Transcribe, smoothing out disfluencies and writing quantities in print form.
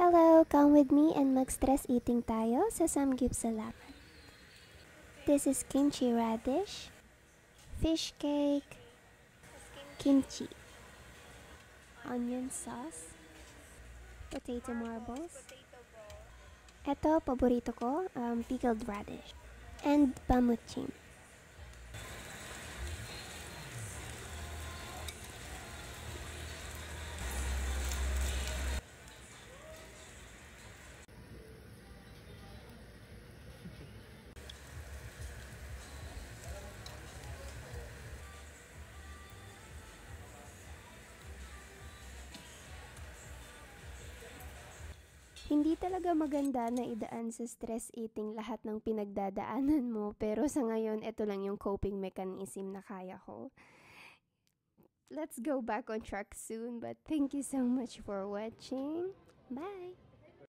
Hello, come with me and mag-stress eating tayo sa Samgyupsal. This is kimchi radish, fish cake, kimchi, onion sauce, potato marbles. Ito, paborito ko, pickled radish, and pamuchim. Hindi talaga maganda na idaan sa stress eating lahat ng pinagdadaanan mo, pero sa ngayon, ito lang yung coping mechanism na kaya ko. Let's go back on track soon, but thank you so much for watching. Bye!